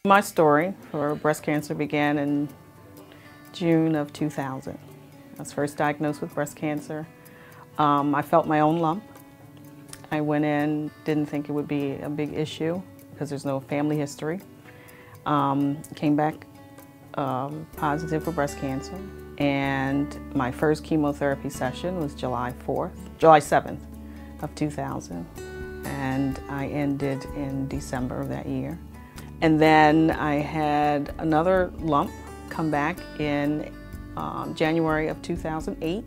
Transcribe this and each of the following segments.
My story for breast cancer began in June of 2000. I was first diagnosed with breast cancer. I felt my own lump. I went in, didn't think it would be a big issue because there's no family history. Came back positive for breast cancer. And my first chemotherapy session was July 7th of 2000. And I ended in December of that year. And then I had another lump come back in January of 2008.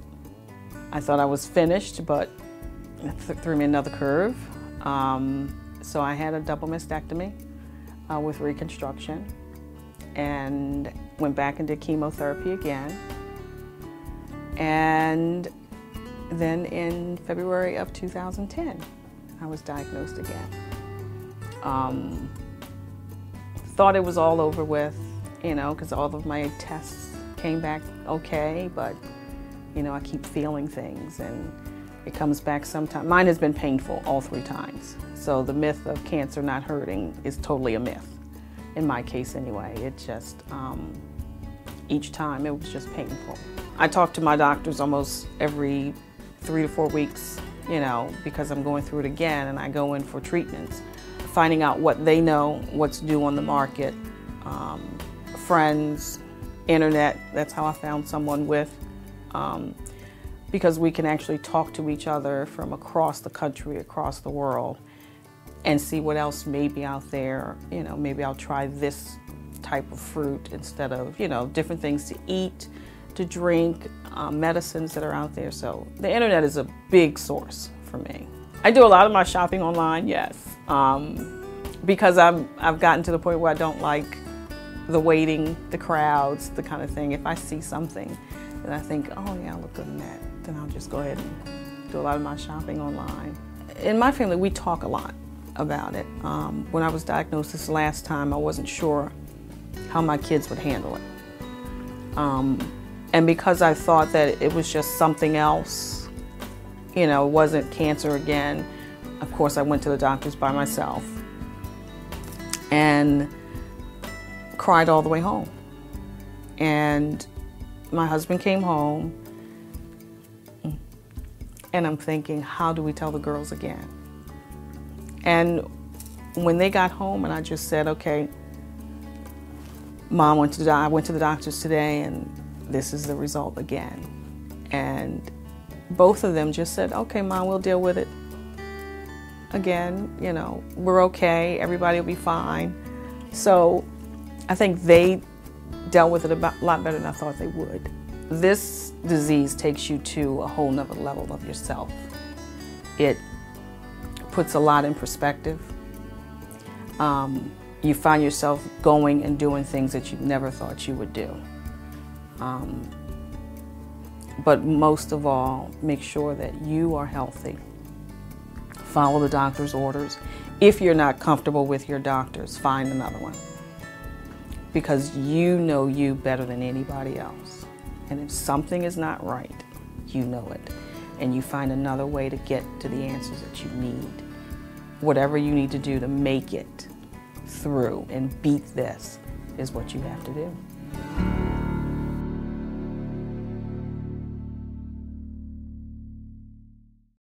I thought I was finished, but it threw me another curve. So I had a double mastectomy with reconstruction and went back and did chemotherapy again. And then in February of 2010, I was diagnosed again. Thought it was all over with, because all of my tests came back okay, but, I keep feeling things and it comes back sometimes. Mine has been painful all 3 times. So the myth of cancer not hurting is totally a myth, in my case anyway. It just, each time it was just painful. I talk to my doctors almost every 3 to 4 weeks, because I'm going through it again and I go in for treatments. Finding out what they know, what's new on the market, friends, internet, that's how I found someone with, because we can actually talk to each other from across the country, across the world, and see what else may be out there. Maybe I'll try this type of fruit instead of, different things to eat, to drink, medicines that are out there. So the internet is a big source for me. I do a lot of my shopping online, yes, because I've gotten to the point where I don't like the waiting, the crowds, the kind of thing. If I see something that I think, oh yeah, I'll look good in that, then I'll just go ahead and do a lot of my shopping online. In my family, we talk a lot about it. When I was diagnosed this last time, I wasn't sure how my kids would handle it. And because I thought that it was just something else, it wasn't cancer again, of course I went to the doctors by myself and cried all the way home. And my husband came home and I'm thinking, how do we tell the girls again? And when they got home and I just said, okay, Mom I went to the doctors today and this is the result again. And both of them just said, okay, Mom, we'll deal with it again. We're okay. Everybody will be fine. So I think they dealt with it a lot better than I thought they would. This disease takes you to a whole nother level of yourself. It puts a lot in perspective. You find yourself going and doing things that you never thought you would do. But most of all, make sure that you are healthy. Follow the doctor's orders. If you're not comfortable with your doctors, find another one. Because you know you better than anybody else. And if something is not right, you know it. And you find another way to get to the answers that you need. Whatever you need to do to make it through and beat this is what you have to do.